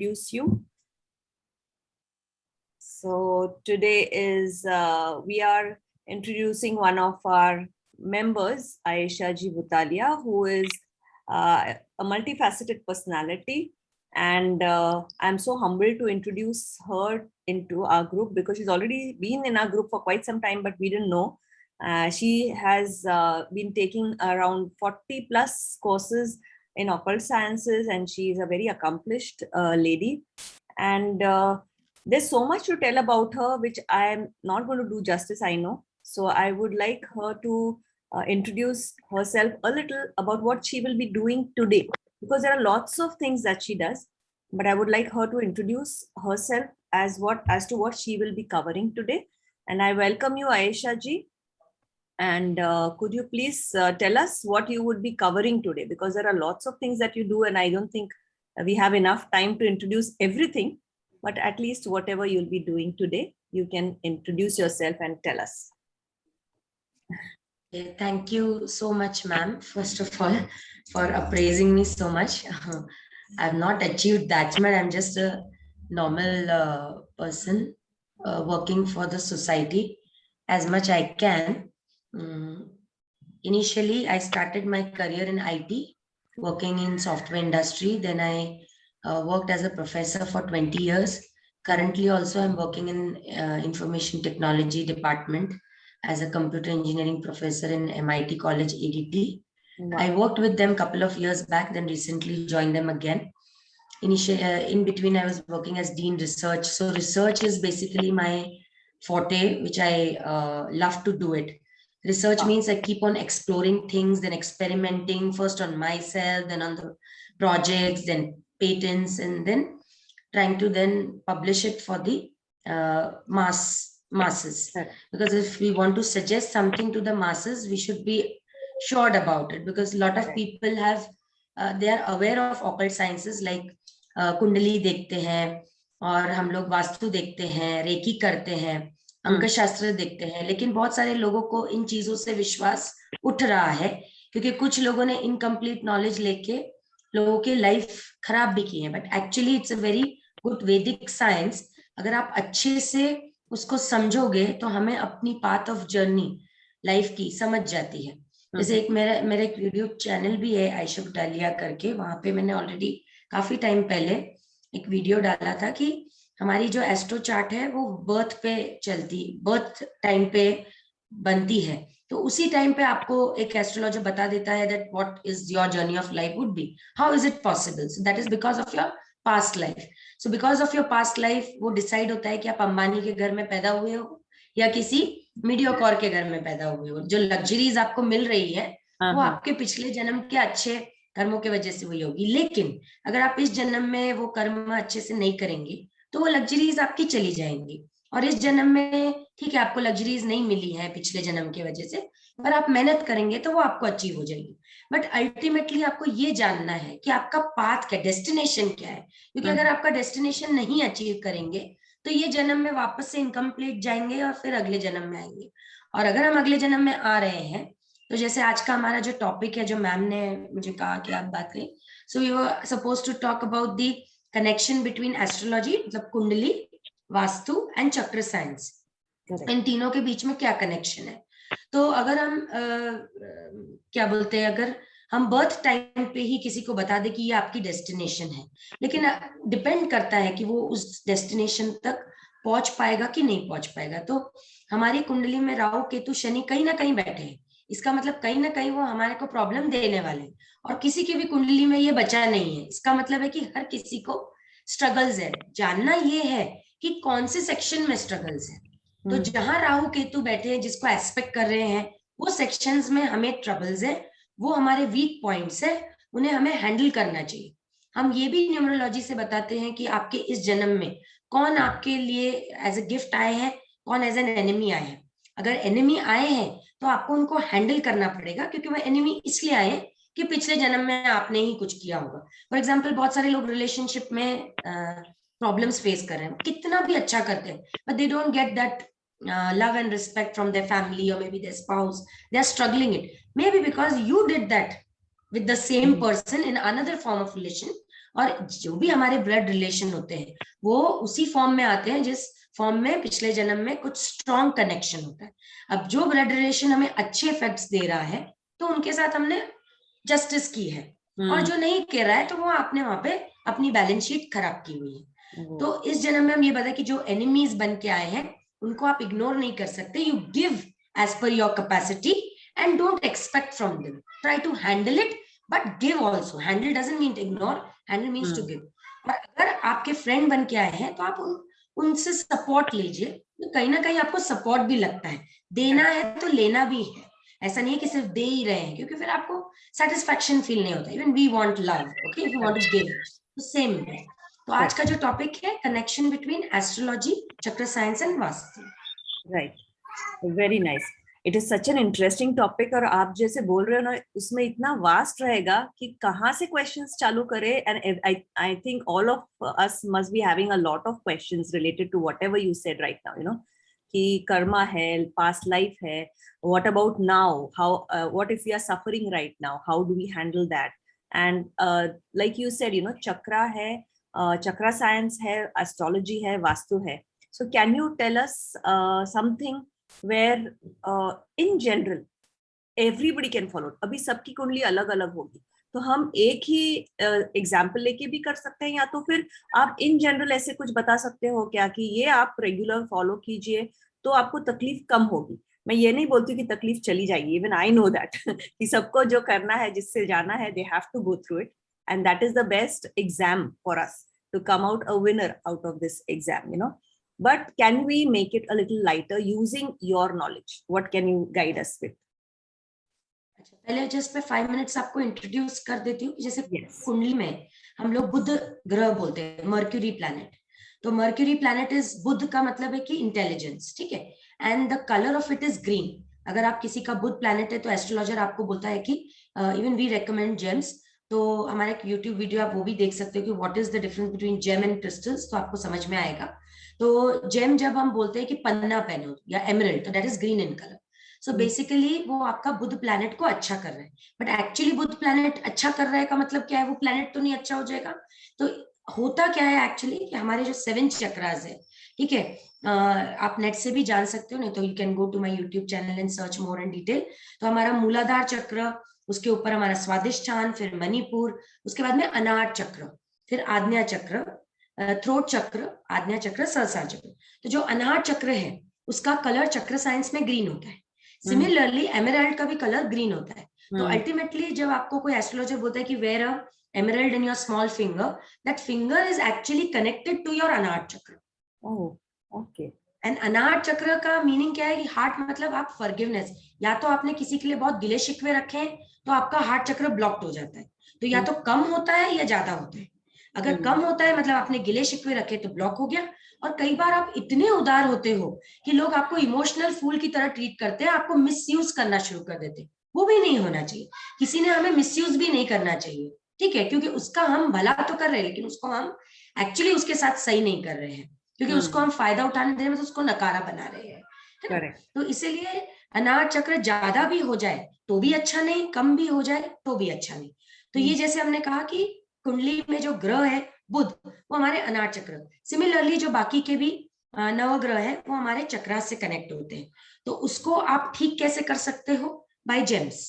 introduce you. So today is, we are introducing one of our members, Ayesha Ji Butalia, who is a multifaceted personality. And I'm so humbled to introduce her into our group because she's already been in our group for quite some time, but we didn't know. She has been taking around 40 plus courses in occult sciences, and she is a very accomplished lady. And there's so much to tell about her, which I am not going to do justice, I know. So I would like her to introduce herself a little about what she will be doing today, because there are lots of things that she does, but I would like her to introduce herself as to what she will be covering today. And I welcome you, Ayesha Ji. And could you please tell us what you would be covering today? Because there are lots of things that you do, and I don't think we have enough time to introduce everything, but at least whatever you'll be doing today, you can introduce yourself and tell us. Thank you so much, ma'am, first of all, for appraising me so much. I've not achieved that much. I'm just a normal person working for the society as much I can. Initially, I started my career in IT, working in software industry. Then I worked as a professor for 20 years. Currently, also, I'm working in information technology department as a computer engineering professor in MIT College, ADT. Wow. I worked with them a couple of years back, then recently joined them again. Initially, in between, I was working as Dean Research. So research is basically my forte, which I love to do it. Research means I keep on exploring things, then experimenting first on myself, then on the projects, then patents, and then trying to then publish it for the masses. Because if we want to suggest something to the masses, we should be sure about it, because a lot of people have they are aware of occult sciences like कुंडली देखते हैं, और हम लोग वास्तु देखते हैं, recce करते हैं, अंक शास्त्र देखते हैं, लेकिन बहुत सारे लोगों को इन चीजों से विश्वास उठ रहा है क्योंकि कुछ लोगों ने इनकम्प्लीट नॉलेज लेके लोगों के लाइफ खराब भी की है. But actually it's a very good वैदिक साइंस. अगर आप अच्छे से उसको समझोगे तो हमें अपनी पाथ ऑफ जर्नी लाइफ की समझ जाती है. जैसे एक मेरा एक यूट्यूब चैनल भी है, आयशा बुटालिया करके. वहां पे मैंने ऑलरेडी काफी टाइम पहले एक वीडियो डाला था कि हमारी जो एस्ट्रो चार्ट है वो बर्थ पे चलती, बर्थ टाइम पे बनती है. तो उसी टाइम पे आपको एक एस्ट्रोलॉजर बता देता है that what is your journey of life would be, how is it possible. So that is because of your past life. So because of your past life वो डिसाइड होता है कि आप अंबानी के घर में पैदा हुए हो या किसी मीडियोकर के घर में पैदा हुए हो. जो लग्जरीज आपको मिल रही है वो आपके पिछले जन्म के अच्छे कर्मों की वजह से हुई होगी. लेकिन अगर आप इस जन्म में वो कर्म अच्छे से नहीं करेंगे तो वो लग्जरीज आपकी चली जाएंगी. और इस जन्म में ठीक है आपको लग्जरीज नहीं मिली है पिछले जन्म की वजह से, पर आप मेहनत करेंगे तो वो आपको अचीव हो जाएगी. बट अल्टीमेटली आपको ये जानना है कि आपका पाथ क्या, डेस्टिनेशन क्या है. क्योंकि अगर आपका डेस्टिनेशन नहीं अचीव करेंगे तो ये जन्म में वापस से इनकम्प्लीट जाएंगे और फिर अगले जन्म में आएंगे. और अगर हम अगले जन्म में आ रहे हैं तो जैसे आज का हमारा जो टॉपिक है, जो मैम ने मुझे कहा कि आप बात करें, so you are suppose to talk about the connection between astrology, मतलब कुंडली, वास्तु एंड चक्र साइंस. इन तीनों के बीच में क्या कनेक्शन है. तो अगर हम क्या बोलते हैं, अगर हम बर्थ टाइम पे ही किसी को बता दे कि ये आपकी डेस्टिनेशन है, लेकिन डिपेंड करता है कि वो उस डेस्टिनेशन तक पहुंच पाएगा कि नहीं पहुंच पाएगा. तो हमारी कुंडली में राहु केतु शनि कहीं ना कहीं बैठे हैं, इसका मतलब कहीं ना कहीं वो हमारे को प्रॉब्लम देने वाले हैं. और किसी की भी कुंडली में ये बचा नहीं है, इसका मतलब है कि हर किसी को स्ट्रगल्स है. जानना ये है कि कौन से सेक्शन में स्ट्रगल्स है. तो जहां राहु केतु बैठे हैं, जिसको एस्पेक्ट कर रहे हैं, वो सेक्शंस में हमें ट्रबल्स है, वो हमारे वीक पॉइंट्स है, उन्हें हमें हैंडल करना चाहिए. हम ये भी न्यूमरोलॉजी से बताते हैं कि आपके इस जन्म में कौन आपके लिए एज ए गिफ्ट आए हैं, कौन एज एन एनिमी आए हैं. अगर एनिमी आए हैं तो आपको उनको हैंडल करना पड़ेगा, क्योंकि वो एनिमी इसलिए आए कि पिछले जन्म में आपने ही कुछ किया होगा. फॉर एग्जाम्पल, बहुत सारे लोग रिलेशनशिप में प्रॉब्लम्स फेस कर रहे हैं, कितना भी अच्छा करते हैं, but they don't get that love and respect from their family or maybe their spouse. They are struggling it, maybe because you did that with the same person in another form of relation, और जो भी हमारे blood relation होते हैं वो उसी form में आते हैं जिस फॉर्म में पिछले जन्म में कुछ स्ट्रॉन्ग कनेक्शन होता है। अब जो ब्लड रिलेशन हमें अच्छे इफेक्ट्स दे रहा है तो उनके साथ हमने जस्टिस की है, और जो नहीं कर रहा है तो वो आपने वहां पे अपनी बैलेंस शीट खराब की हुई है। तो इस जन्म में हम ये बता कि जो एनिमीज बन के आए हैं उनको आप इग्नोर नहीं कर सकते। You give as per your capacity and don't expect from them, try to handle it but give also. Handle doesn't mean ignore, handle means to give. और अगर आपके फ्रेंड बन के आए हैं तो आप उनसे सपोर्ट लीजिए, तो कहीं ना कहीं आपको सपोर्ट भी लगता है। देना है तो लेना भी है, ऐसा नहीं है कि सिर्फ दे ही रहे हैं, क्योंकि फिर आपको सेटिस्फैक्शन फील नहीं होता। Even we want love, okay, we want to give, तो सेम वे। तो आज का जो टॉपिक है connection between astrology, chakra science and vastu. Right, very nice. It is such an interesting topic, और आप जैसे बोल रहे हो ना उसमें इतना वास्ट रहेगा कि कहाँ से क्वेश्चंस चालू करें। And I think all of us must be having a lot of questions related to whatever you said right now, you know, कि कर्मा है, पास्ट लाइफ है, what about now, how what if we are suffering right now, how do we handle that. And like you said, you know, चक्रा है, चक्रा science है, astrology है, वास्तु है. So can you tell us something where in general everybody can follow? अभी सबकी कुंडली अलग अलग होगी, तो हम एक ही एग्जाम्पल लेके भी कर सकते हैं, या तो फिर आप इन जनरल ऐसे कुछ बता सकते हो क्या कि ये आप रेगुलर फॉलो कीजिए तो आपको तकलीफ कम होगी. मैं ये नहीं बोलती कि तकलीफ चली जाएगी, इवन आई नो दैट कि सबको जो करना है, जिससे जाना है, they have to go through it, and that is the best exam for us to come out a winner out of this exam, you know. But can we make it a little lighter using your knowledge? What can you guide us with? अच्छा, पहले just मैं 5 minutes आपको introduce कर देती हूँ। जैसे Yes. कुंडली में हम लोग बुध ग्रह बोलते हैं, मर्क्यूरी प्लैनेट। तो मर्क्यूरी प्लैनेट इज, बुध का मतलब है कि इंटेलिजेंस, ठीक है, and the colour of it is green. अगर आप किसी का बुध प्लैनेट है तो एस्ट्रोलॉजर आपको बोलता है कि इवन वी रेकमेंड जेम्स। तो हमारा एक यूट्यूब वीडियो आप वो भी देख सकते हो कि what is the difference between gem and crystals, तो आपको समझ में आएगा। तो जेम जब हम बोलते हैं कि पन्ना पहनो या एमरल्ड, तो that is green in colour. So basically वो आपका बुध प्लैनेट को अच्छा कर रहा है, बट एक्चुअली बुध प्लैनेट अच्छा कर रहा है का मतलब क्या है? वो प्लैनेट तो नहीं अच्छा हो जाएगा। तो होता क्या है एक्चुअली कि हमारे जो 7 चक्रास है, ठीक है, आप नेट से भी जान सकते हो, नहीं तो you can go to my YouTube channel and search more in detail. तो हमारा मूलाधार चक्र, उसके ऊपर हमारा स्वादिष्ठान, फिर मणिपुर, उसके बाद में अनाहत चक्र, फिर आज्ञा चक्र, थ्रोट चक्र, आज्ञा चक्र, सहस्रार चक्र। तो जो अनाहत चक्र है उसका कलर चक्र साइंस में ग्रीन होता है। सिमिलरली एमराल्ड का भी कलर ग्रीन होता है। तो अल्टीमेटली जब आपको कोई एस्ट्रोलॉजर बोलता है कि wear a emerald in your small finger, that finger is actually connected to your अनाहत चक्र। ओके। एंड अनाहत चक्र का मीनिंग क्या है कि हार्ट मतलब आप फॉरगिवनेस, या तो आपने किसी के लिए बहुत गिले शिकवे रखे हैं तो आपका हार्ट चक्र ब्लॉक्ड हो जाता है। तो या तो कम होता है या ज्यादा होता है। अगर कम होता है मतलब आपने गिले शिकवे रखे तो ब्लॉक हो गया। और कई बार आप इतने उदार होते हो कि लोग आपको इमोशनल फूल की तरह ट्रीट करते हैं, आपको मिसयूज करना शुरू कर देते हैं। वो भी नहीं होना चाहिए, किसी ने हमें मिसयूज भी नहीं करना चाहिए, ठीक है, क्योंकि उसका हम भला तो कर रहे हैं लेकिन उसको हम एक्चुअली उसके साथ सही नहीं कर रहे हैं, क्योंकि उसको हम फायदा उठाने दे रहे हैं तो उसको नकारा बना रहे हैं, है ना? तो इसीलिए अनाहत चक्र ज्यादा भी हो जाए तो भी अच्छा नहीं, कम भी हो जाए तो भी अच्छा नहीं। तो ये जैसे हमने कहा कि कुंडली में जो ग्रह है बुध, वो हमारे अनाहत चक्र। सिमिलरली जो बाकी के भी नवग्रह है वो हमारे चक्रास से कनेक्ट होते हैं। तो उसको आप ठीक कैसे कर सकते हो? बाय जेम्स,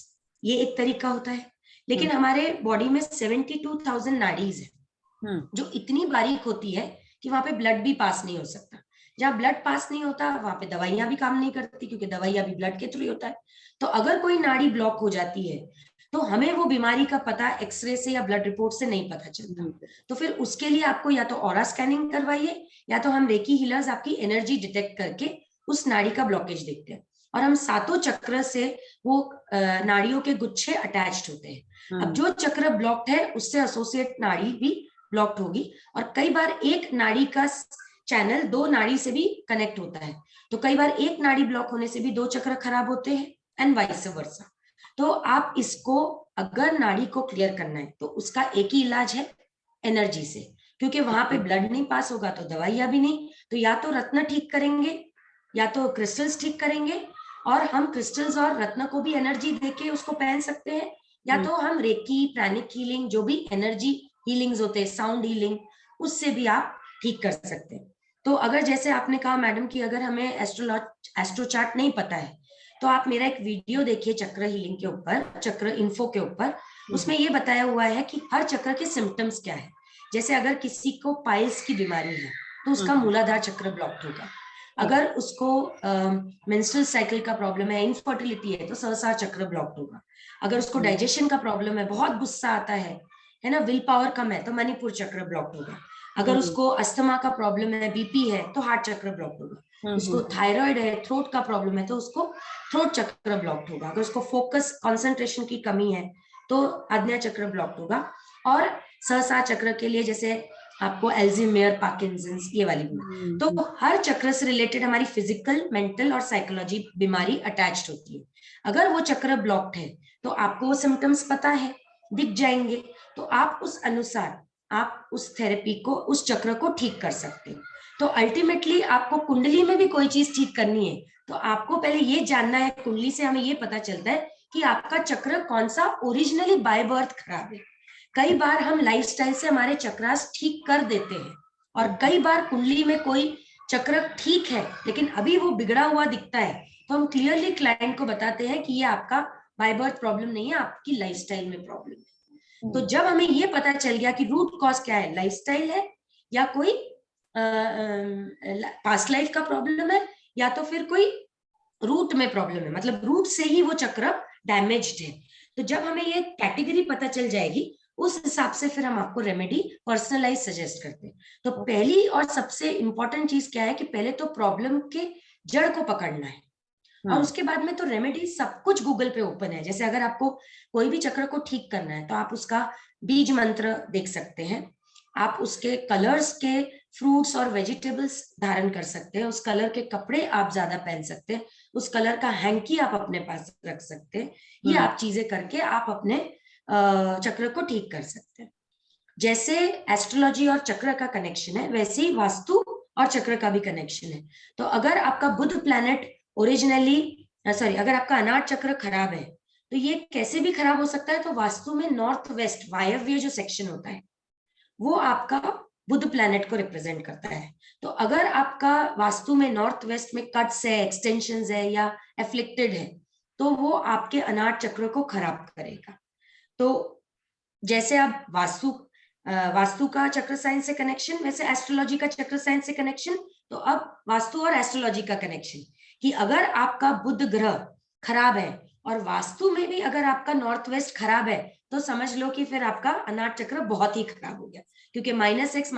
ये एक तरीका होता है। लेकिन हमारे बॉडी में 72,000 नाड़ीज है जो इतनी बारीक होती है कि वहां पे ब्लड भी पास नहीं हो सकता। जहां ब्लड पास नहीं होता वहां पे दवाइयां भी काम नहीं करती, क्योंकि दवाइयां भी ब्लड के थ्रू होता है। तो अगर कोई नाड़ी ब्लॉक हो जाती है तो हमें वो बीमारी का पता एक्सरे से या ब्लड रिपोर्ट से नहीं पता चलता। तो फिर उसके लिए आपको या तो ऑरा स्कैनिंग करवाइए, या तो हम रेकी हीलर्स आपकी एनर्जी डिटेक्ट करके उस नाड़ी का ब्लॉकेज देखते हैं। और हम 7 चक्र से वो नाड़ियों के गुच्छे अटैच्ड होते हैं। अब जो चक्र ब्लॉक्ड है उससे एसोसिएट नाड़ी भी ब्लॉक्ड होगी। और कई बार एक नाड़ी का चैनल 2 नाड़ी से भी कनेक्ट होता है। तो कई बार एक नाड़ी ब्लॉक होने से भी 2 चक्र खराब होते हैं, एंड वाइस वर्सा। तो आप इसको, अगर नाड़ी को क्लियर करना है तो उसका एक ही इलाज है, एनर्जी से, क्योंकि वहां पे ब्लड नहीं पास होगा तो दवाइयां भी नहीं। तो या तो रत्न ठीक करेंगे या तो क्रिस्टल्स ठीक करेंगे, और हम क्रिस्टल्स और रत्न को भी एनर्जी देके उसको पहन सकते हैं, या तो हम रेकी, प्राणिक हीलिंग, जो भी एनर्जी हीलिंग्स होते हैं, साउंड हीलिंग, उससे भी आप ठीक कर सकते हैं। तो अगर जैसे आपने कहा मैडम कि अगर हमें एस्ट्रो चार्ट नहीं पता है, तो आप मेरा एक वीडियो देखिए चक्र हीलिंग के ऊपर, चक्र इन्फो के ऊपर, उसमें ये बताया हुआ है कि हर चक्र के सिम्टम्स क्या है। जैसे अगर किसी को पाइल्स की बीमारी है तो उसका मूलाधार चक्र ब्लॉक होगा। अगर उसको मेंस्ट्रुअल साइकिल का प्रॉब्लम है, इनफर्टिलिटी है, तो सहस्रार चक्र ब्लॉक होगा। अगर उसको डाइजेशन का प्रॉब्लम है, बहुत गुस्सा आता है ना, विल पावर कम है, तो मणिपुर चक्र ब्लॉक होगा। अगर उसको अस्थमा का प्रॉब्लम है, बीपी है, तो हार्ट चक्र ब्लॉक होगा। उसको थायराइड है, थ्रोट का प्रॉब्लम है, तो उसको थ्रोट चक्र ब्लॉक होगा। अगर उसको फोकस कंसंट्रेशन की कमी है तो आज्ञा चक्र ब्लॉक होगा। और सहस्रार चक्र के लिए जैसे आपको एल्जीमियर, पार्किंसंस, ये वाली बीमारी। तो हर चक्र से रिलेटेड हमारी फिजिकल, मेंटल और साइकोलॉजी बीमारी अटैच्ड होती है। अगर वो चक्र ब्लॉक्ड है तो आपको वो सिम्टम्स पता है, दिख जाएंगे, तो आप उस अनुसार आप उस थेरेपी को, उस चक्र को ठीक कर सकते हैं। तो अल्टीमेटली आपको कुंडली में भी कोई चीज ठीक करनी है तो आपको पहले ये जानना है, कुंडली से हमें ये पता चलता है कि आपका चक्र कौन सा ओरिजिनली बाय बर्थ खराब है। कई बार हम लाइफस्टाइल से हमारे चक्रास ठीक कर देते हैं, और कई बार कुंडली में कोई चक्र ठीक है लेकिन अभी वो बिगड़ा हुआ दिखता है, तो हम क्लियरली क्लाइंट को बताते हैं कि ये आपका बाय बर्थ प्रॉब्लम नहीं है, आपकी लाइफस्टाइल में प्रॉब्लम है। तो जब हमें ये पता चल गया कि रूट कॉज क्या है, लाइफस्टाइल है या कोई पास्ट लाइफ का प्रॉब्लम है, या तो फिर कोई रूट में प्रॉब्लम है, मतलब रूट से ही वो चक्र डैमेज्ड है। तो जब हमें ये कैटेगरी पता चल जाएगी, उस हिसाब से फिर हम आपको रेमेडी पर्सनलाइज सजेस्ट करते हैं। तो पहली और सबसे इंपॉर्टेंट चीज क्या है कि पहले तो प्रॉब्लम के जड़ को पकड़ना है, और उसके बाद में तो रेमेडी सब कुछ गूगल पे ओपन है। जैसे अगर आपको कोई भी चक्र को ठीक करना है तो आप उसका बीज मंत्र देख सकते हैं, आप उसके कलर्स के फ्रूट्स और वेजिटेबल्स धारण कर सकते हैं, उस कलर के कपड़े आप ज्यादा पहन सकते हैं, उस कलर का हैंकी आप अपने पास रख सकते हैं। ये आप चीजें करके आप अपने चक्र को ठीक कर सकते हैं। जैसे एस्ट्रोलॉजी और चक्र का कनेक्शन है, वैसे ही वास्तु और चक्र का भी कनेक्शन है। तो अगर आपका बुध प्लैनेट ओरिजिनली अगर आपका अनाथ चक्र खराब है तो ये कैसे भी खराब हो सकता है, तो वास्तु में नॉर्थ वेस्ट वायव्य जो सेक्शन होता है वो आपका बुध प्लैनेट को रिप्रेजेंट करता है। तो अगर आपका वास्तु में नॉर्थ वेस्ट में कट्स है, एक्सटेंशंस है या एफ्लिक्टेड है, तो वो आपके अनाथ चक्र को खराब करेगा। तो जैसे आप वास्तु का चक्र साइंस से कनेक्शन, वैसे एस्ट्रोलॉजी का चक्र साइंस से कनेक्शन। तो अब वास्तु और एस्ट्रोलॉजी का कनेक्शन कि अगर आपका बुध ग्रह खराब है और वास्तु में भी अगर आपका नॉर्थ वेस्ट खराब है, तो समझ लो कि फिर आपका अनाथ चक्र बहुत ही खराब हो गया, क्योंकि -x -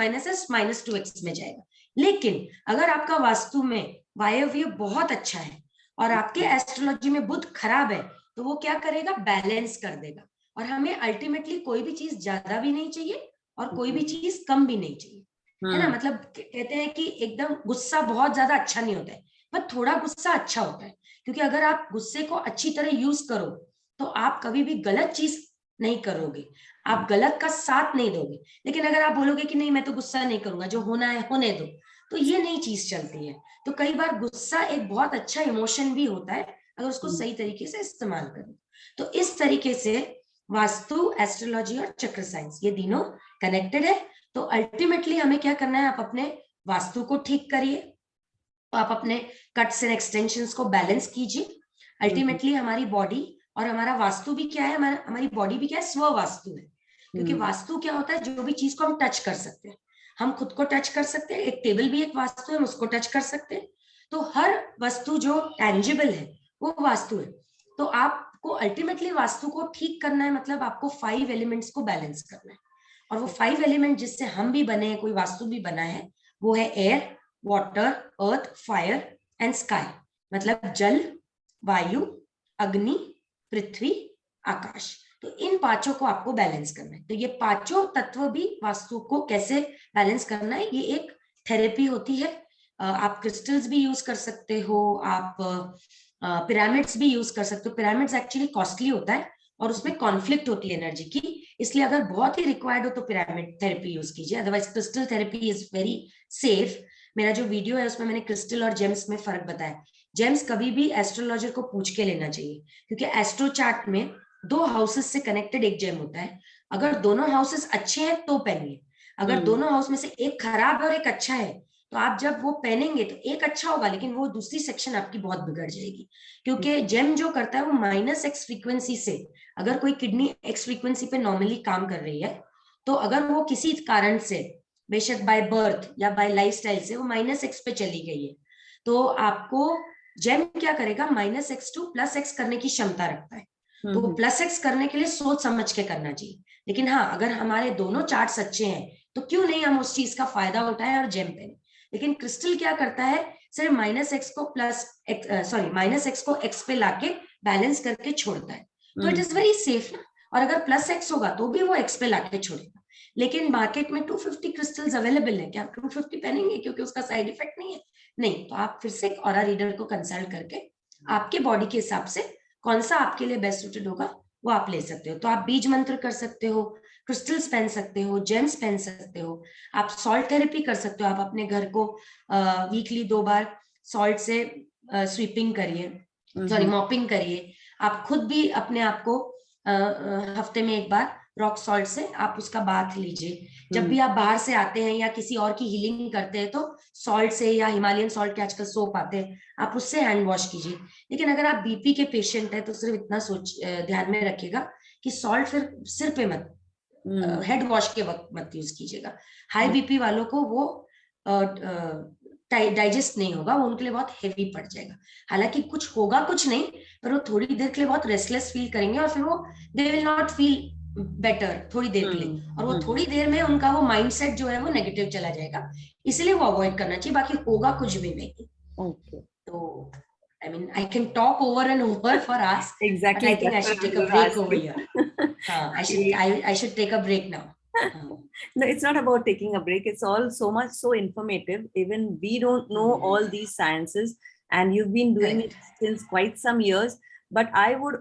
-2x में जाएगा। लेकिन अगर आपका वास्तु में वायव्य बहुत अच्छा है और आपके एस्ट्रोलॉजी में बुध खराब है, तो वो क्या करेगा, बैलेंस कर देगा। और हमें अल्टीमेटली कोई भी चीज ज्यादा भी नहीं चाहिए और कोई भी चीज कम भी नहीं चाहिए, है ना। मतलब कहते हैं कि एकदम गुस्सा बहुत ज्यादा अच्छा नहीं होता है, पर थोड़ा गुस्सा अच्छा होता है, क्योंकि अगर आप गुस्से को अच्छी तरह यूज करो तो आप कभी भी गलत चीज नहीं करोगे, आप गलत का साथ नहीं दोगे। लेकिन अगर आप बोलोगे कि नहीं मैं तो गुस्सा नहीं करूंगा, जो होना है होने दो, तो ये नई चीज चलती है। तो कई बार गुस्सा एक बहुत अच्छा इमोशन भी होता है अगर उसको सही तरीके से इस्तेमाल करें। तो इस तरीके से वास्तु, एस्ट्रोलॉजी और चक्र साइंस ये तीनों कनेक्टेड है। तो अल्टीमेटली हमें क्या करना है, आप अपने वास्तु को ठीक करिए, तो आप अपने कट्स एंड एक्सटेंशंस को बैलेंस कीजिए। अल्टीमेटली हमारी बॉडी और हमारा वास्तु भी क्या है, हमारी बॉडी भी क्या है, स्व वास्तु है। क्योंकि वास्तु क्या होता है, जो भी चीज को हम टच कर सकते हैं, हम खुद को टच कर सकते हैं, एक टेबल भी एक वास्तु है, हम उसको टच कर सकते हैं। तो हर वस्तु जो टेंजिबल है वो वास्तु है। तो आपको अल्टीमेटली वास्तु को ठीक करना है, मतलब आपको 5 एलिमेंट्स को बैलेंस करना है। और वो 5 एलिमेंट जिससे हम भी बने हैं, कोई वास्तु भी बना है, वो है air, water, earth, fire and sky. मतलब जल, वायु, अग्नि, पृथ्वी, आकाश। तो इन पांचों को आपको बैलेंस करना है। तो ये पांचों तत्व भी वास्तु को कैसे बैलेंस करना है, ये एक थेरेपी होती है। आप क्रिस्टल्स भी यूज कर सकते हो, आप पिरामिड्स भी यूज कर सकते हो। पिरामिड्स एक्चुअली कॉस्टली होता है और उसमें कॉन्फ्लिक्ट होती है एनर्जी की, इसलिए अगर बहुत ही रिक्वायर्ड हो तो पिरामिड थेरेपी यूज कीजिए, otherwise crystal therapy is very safe. मेरा जो वीडियो है उसमें मैंने क्रिस्टल और जेम्स में फर्क बताया। जेम्स कभी भी एस्ट्रोलॉजर को पूछ के लेना चाहिए, क्योंकि एस्ट्रो चार्ट में 2 हाउसेस से कनेक्टेड एक जेम होता है। अगर दोनों हाउसेस अच्छे हैं तो पहनिए, अगर दोनों हाउस में से एक खराब है और एक अच्छा है, तो आप जब वो पहनेंगे तो एक अच्छा होगा लेकिन वो दूसरी सेक्शन आपकी बहुत बिगड़ जाएगी, क्योंकि जेम जो करता है वो -X फ्रीक्वेंसी से, अगर कोई किडनी X फ्रीक्वेंसी पे नॉर्मली काम कर रही है, तो अगर वो किसी कारण से, बेशक बाय बर्थ या बाय लाइफस्टाइल से, वो -X पे चली गई है, तो आपको जेम क्या करेगा, -X टू +X करने की क्षमता रखता है। तो +X करने के लिए सोच समझ के करना चाहिए, लेकिन हाँ, अगर हमारे दोनों चार्ट्स अच्छे हैं तो क्यों नहीं हम उस चीज का फायदा उठाएं और जेम पहने। लेकिन क्रिस्टल क्या करता है, सिर्फ -X को -X को X पे लाके बैलेंस करके छोड़ता है, तो इट इज वेरी सेफ ना। और अगर +X होगा तो भी वो X पे लाके छोड़ेगा। लेकिन मार्केट में 250 क्रिस्टल्स अवेलेबल है, क्या आप 250 पहनेंगे क्योंकि उसका साइड इफेक्ट नहीं है? नहीं, तो आप फिर से एक ऑरा रीडर को कंसल्ट करके आपके बॉडी के हिसाब से कौन सा आपके लिए बेस्ट सूटेड होगा वो आप ले सकते हो। तो आप बीज मंत्र कर सकते हो, क्रिस्टल्स पहन सकते हो, जेम्स पहन सकते हो, आप सॉल्ट थेरेपी कर सकते हो। आप अपने घर को वीकली 2 बार सॉल्ट से स्वीपिंग करिए, सॉरी मॉपिंग करिए। आप खुद भी अपने आप को हफ्ते में 1 बार रॉक सॉल्ट से आप उसका बाथ लीजिए। जब भी आप बाहर से आते हैं या किसी और की हीलिंग करते हैं तो सॉल्ट से, या हिमालयन सॉल्ट के आजकल सोप आते हैं, आप उससे हैंड वॉश कीजिए। लेकिन अगर आप बीपी के पेशेंट है तो सिर्फ इतना ध्यान में रखिएगा कि सॉल्ट फिर सिर पे मत, हेड वॉश के वक्त मत यूज कीजिएगा। हाई बीपी वालों को वो डाइजेस्ट नहीं होगा, वो उनके लिए बहुत हेवी पड़ जाएगा। हालांकि कुछ होगा कुछ नहीं, पर वो थोड़ी देर के लिए बहुत रेस्टलेस फील करेंगे और फिर वो they will not feel better थोड़ी देर के लिए, और वो थोड़ी देर में उनका वो माइंडसेट जो है वो नेगेटिव चला जाएगा। इसलिए वो अवॉइड करना चाहिए, बाकी होगा कुछ भी नहीं। Okay. तो I mean, I can talk over and over for us, but Exactly. I think I That's what should I was take a going to break ask over you. here. I should take a break now. No, it's not about taking a break. It's all so much so informative. Even we don't know all these sciences, and you've been doing it since quite some years. But I would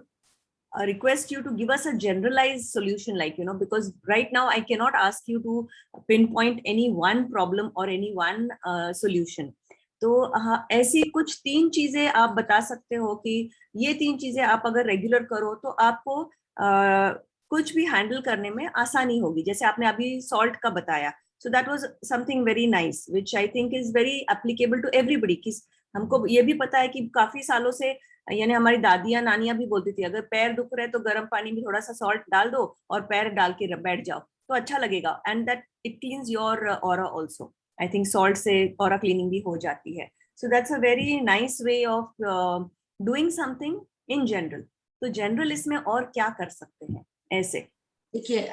request you to give us a generalized solution, like, because right now I cannot ask you to pinpoint any one problem or any one solution. तो ऐसी कुछ 3 चीजें आप बता सकते हो कि ये 3 चीजें आप अगर रेगुलर करो तो आपको कुछ भी हैंडल करने में आसानी होगी। जैसे आपने अभी सॉल्ट का बताया, so that was something very nice which I think is very applicable to everybody. कि हमको ये भी पता है कि काफी सालों से, यानी हमारी दादियां नानियां भी बोलती थी, अगर पैर दुख रहे तो गर्म पानी में थोड़ा सा सॉल्ट डाल दो और पैर डाल के बैठ जाओ तो अच्छा लगेगा, and that it cleans your aura also. I think salt से ऑरा क्लीनिंग भी हो जाती है। So that's a very nice way of doing something in general. तो जनरल इसमें और क्या कर सकते हैं ऐसे? देखिए,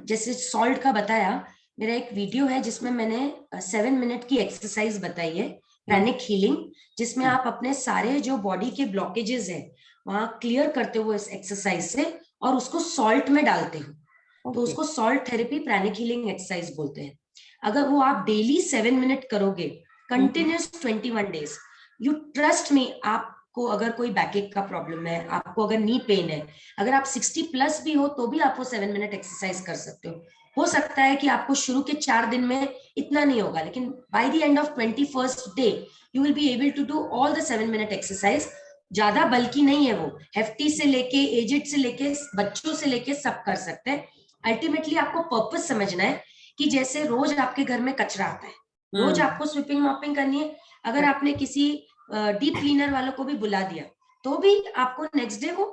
जैसे सॉल्ट का बताया, मेरा एक वीडियो है जिसमें मैंने 7 मिनट की एक्सरसाइज बताई है, प्राणिक हीलिंग, जिसमें आप अपने सारे जो बॉडी के ब्लॉकेजेस है वहां क्लियर करते हो इस एक्सरसाइज से, और उसको सॉल्ट में डालते हो। तो उसको सॉल्ट थेरेपी, प्राणिक हीलिंग एक्सरसाइज बोलते हैं। अगर वो आप डेली 7 मिनट करोगे, continuous 21 days, you trust me, आपको अगर कोई बैकएक का प्रॉब्लम है, आपको अगर नी पेन है, अगर आप 60+ भी हो तो भी आप वो 7 मिनट एक्सरसाइज कर सकते हो सकता है कि आपको शुरू के 4 दिन में इतना नहीं होगा, लेकिन by the end of 21st day you will be able to do all the 7 minute exercise. ज्यादा बल्कि नहीं है वो, हेफ्टी से लेके एजेड से लेके बच्चों से लेके सब कर सकते हैं। अल्टीमेटली आपको पर्पस समझना है कि जैसे रोज आपके घर में कचरा आता है, रोज आपको स्वीपिंग मॉपिंग करनी है, अगर आपने किसी डीप क्लीनर वालों को भी बुला दिया तो भी आपको नेक्स्ट डे वो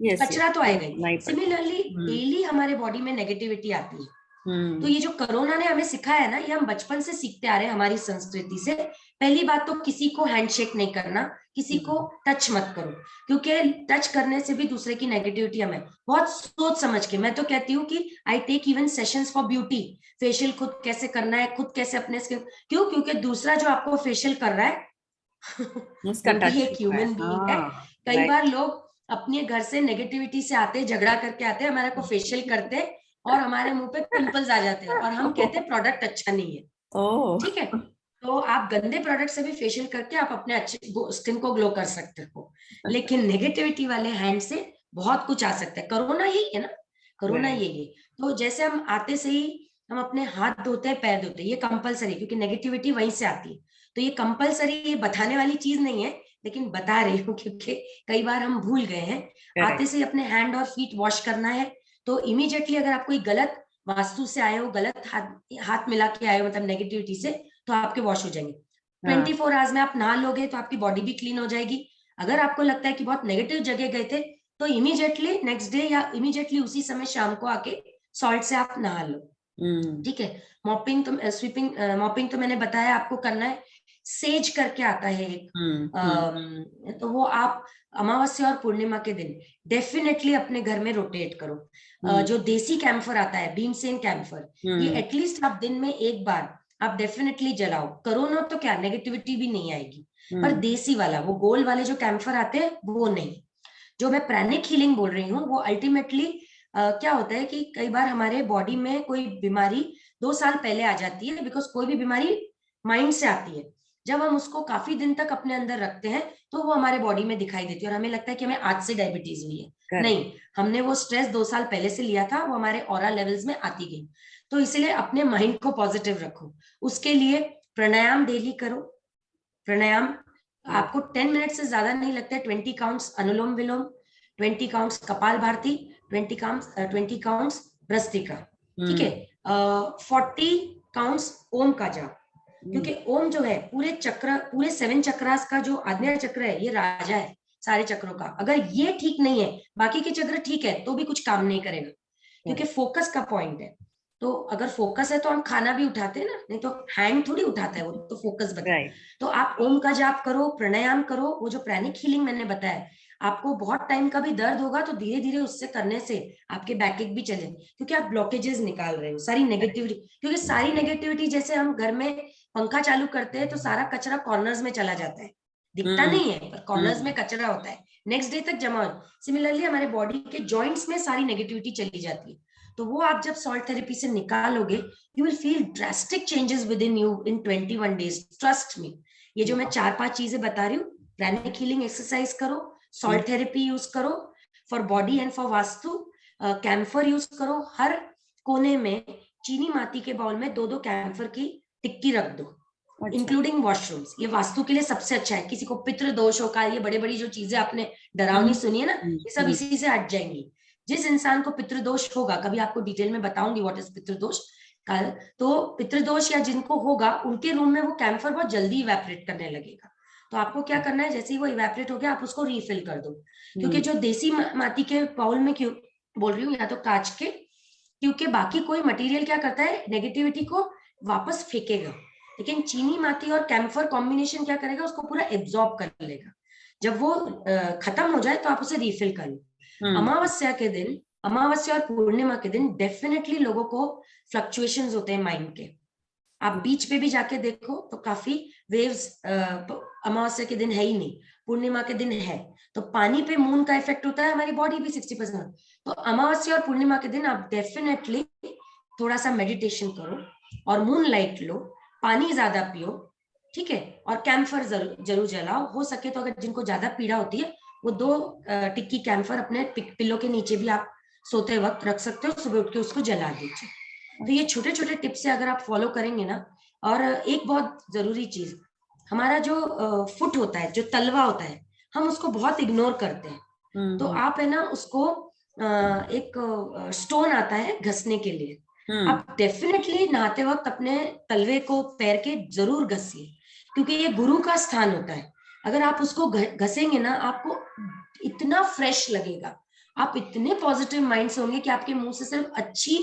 कचरा तो आएगा ही। सिमिलरली डेली हमारे बॉडी में नेगेटिविटी आती है। तो ये जो कोरोना ने हमें सिखाया है ना, ये हम बचपन से सीखते आ रहे हैं हमारी संस्कृति से। पहली बात तो किसी को हैंडशेक नहीं करना, किसी को टच मत करो, क्योंकि टच करने से भी दूसरे की नेगेटिविटी हमें बहुत सोच समझ के। मैं तो कहती हूँ कि I take even sessions for beauty, facial खुद कैसे करना है, खुद कैसे अपने स्किन, क्यों? क्योंकि दूसरा जो आपको फेशियल कर रहा है वो भी एक ह्यूमन बीइंग है। कई बार लोग अपने घर से नेगेटिविटी से आते, झगड़ा करके आते, हमारे को फेशियल करते और हमारे मुंह पे पिंपल्स आ जाते हैं और हम कहते हैं प्रोडक्ट अच्छा नहीं है। ठीक है, तो आप गंदे प्रोडक्ट से भी फेशियल करके आप अपने अच्छे स्किन को ग्लो कर सकते हो, लेकिन नेगेटिविटी वाले हैंड से बहुत कुछ आ सकता है। कोरोना यही है ना, कोरोना यही है। तो जैसे हम आते से ही हम अपने हाथ धोते हैं, पैर धोते हैं, ये कंपलसरी, क्योंकि नेगेटिविटी वहीं से आती है। तो ये कंपलसरी, ये बताने वाली चीज नहीं है, लेकिन बता रही हूँ क्योंकि कई बार हम भूल गए हैं। आते से अपने हैंड और फीट वॉश करना है, तो इमीडिएटली अगर आप कोई गलत वास्तु से आए हो, गलत हाथ मिला के आए हो, मतलब नेगेटिविटी से, तो आपके वॉश हो जाएंगे। 24 आवर्स में आप नहा लोगे तो आपकी बॉडी भी क्लीन हो जाएगी। अगर आपको लगता है कि बहुत नेगेटिव जगह गए थे, तो इमीडिएटली नेक्स्ट डे या इमीडिएटली उसी समय शाम को आके सॉल्ट से आप नहा लो। ठीक है। मॉपिंग तो स्वीपिंग मॉपिंग तो मैंने बताया आपको करना है। सेज करके आता है एक, तो वो आप अमावस्या और पूर्णिमा के दिन डेफिनेटली अपने घर में रोटेट करो। जो देसी कैम्फर आता है, भीमसेन कैम्फर, ये एटलीस्ट आप दिन में एक बार आप डेफिनेटली जलाओ। करो ना तो क्या, नेगेटिविटी भी नहीं आएगी। पर देसी वाला, वो गोल वाले जो कैम्फर आते हैं वो नहीं। जो मैं प्राणिक हीलिंग बोल रही हूँ वो अल्टीमेटली क्या होता है कि कई बार हमारे बॉडी में कोई बीमारी 2 साल पहले आ जाती है, बिकॉज कोई भी बीमारी माइंड से आती है। जब हम उसको काफी दिन तक अपने अंदर रखते हैं तो वो हमारे बॉडी में दिखाई देती है और हमें लगता है कि हमें आज से डायबिटीज हुई है। नहीं, हमने वो स्ट्रेस 2 साल पहले से लिया था, वो हमारे ऑरा लेवल्स में आती गई। तो इसलिए अपने माइंड को पॉजिटिव रखो। उसके लिए प्राणायाम डेली करो। प्राणायाम आपको 10 मिनट से ज्यादा नहीं लगता है। 20 काउंट्स अनुलोम विलोम, 20 काउंट्स कपाल भारती, 20 काउंट्स भस्त्रिका। ठीक है। 40 काउंट्स ओम का जाप, क्योंकि ओम जो है पूरे चक्र, पूरे 7 चक्रास का जो आज्ञा चक्र है, ये राजा है सारे चक्रों का। अगर ये ठीक नहीं है, बाकी के चक्र ठीक है तो भी कुछ काम नहीं करेगा, क्योंकि फोकस का पॉइंट है। तो अगर फोकस है तो हम खाना भी उठाते हैं ना, नहीं तो हैंड थोड़ी उठाता है वो, तो फोकस बताए। तो आप ओम का जाप करो, प्राणायाम करो। वो जो प्राणिक हीलिंग मैंने बताया, आपको बहुत टाइम का भी दर्द होगा तो धीरे धीरे उससे करने से आपके बैकएक भी चले, क्योंकि आप ब्लॉकेजेस निकाल रहे हो, सारी नेगेटिविटी। क्योंकि सारी नेगेटिविटी, जैसे हम घर में पंखा चालू करते हैं तो सारा कचरा कॉर्नर्स में चला जाता है, दिखता नहीं है पर कॉर्नर्स में कचरा होता है, नेक्स्ट डे तक जमा हो। सिमिलरली हमारे बॉडी के जॉइंट्स में सारी नेगेटिविटी चली जाती है। तो वो आप जब सॉल्ट थेरेपी से निकालोगे, you will feel drastic changes within you in 21 days, trust me. ये जो मैं 4-5 चीजें बता रही हूँ, प्राणिक हीलिंग एक्सरसाइज करो, सॉल्ट थेरेपी यूज करो for body and for vastu, camphor use करो। हर कोने में चीनी माटी के बाउल में 2-2 कैम्फर की टिक्की रख दो, इंक्लूडिंग वॉशरूम्स। ये वास्तु के लिए सबसे अच्छा है। किसी को पितृ दोष होगा, ये बड़े बड़ी जो चीजें आपने डरावनी सुनी है ना, ये सब इसी से हट जाएंगी। जिस इंसान को पितृदोष होगा, कभी आपको डिटेल में बताऊंगी व्हाट इज पितृदोष कल, तो पितृदोष या जिनको होगा उनके रूम में वो कैम्फर बहुत जल्दी इवेपोरेट करने लगेगा। तो आपको क्या करना है, जैसे ही वो इवेपोरेट हो गया आप उसको रिफिल कर दो। क्योंकि जो देसी माटी के बाउल में क्यों बोल रही हूँ, या तो कांच के, क्योंकि बाकी कोई मटेरियल क्या करता है, नेगेटिविटी को वापस फेंकेगा, लेकिन चीनी माटी और कैम्फर कॉम्बिनेशन क्या करेगा, उसको पूरा एब्जॉर्ब कर लेगा। जब वो खत्म हो जाए तो आप उसे रिफिल कर लो। अमावस्या के दिन, अमावस्या और पूर्णिमा के दिन डेफिनेटली लोगों को फ्लक्चुएशंस होते हैं माइंड के। आप बीच पे भी जाके देखो तो काफी वेव्स अमावस्या के दिन है ही नहीं, पूर्णिमा के दिन है। तो पानी पे मून का इफेक्ट होता है, हमारी बॉडी भी 60%। तो अमावस्या और पूर्णिमा के दिन आप डेफिनेटली थोड़ा सा मेडिटेशन करो और मून लाइट लो, पानी ज्यादा पियो, ठीक है। और कैम्फर जरूर जलाओ। हो सके तो अगर जिनको ज्यादा पीड़ा होती है, वो 2 टिक्की कैम्फर अपने पिल्लो के नीचे भी आप सोते वक्त रख सकते हो, सुबह उठ के उसको जला दीजिए। तो ये छोटे छोटे टिप्स से अगर आप फॉलो करेंगे ना। और एक बहुत जरूरी चीज, हमारा जो फुट होता है, जो तलवा होता है, हम उसको बहुत इग्नोर करते हैं। तो आप है ना उसको एक स्टोन आता है घसने के लिए, आप डेफिनेटली नहाते वक्त अपने तलवे को पैर के जरूर घसिए, क्योंकि ये गुरु का स्थान होता है। अगर आप उसको घसेंगे ना, आपको इतना फ्रेश लगेगा, आप इतने पॉजिटिव माइंड से होंगे कि आपके मुंह से सिर्फ अच्छी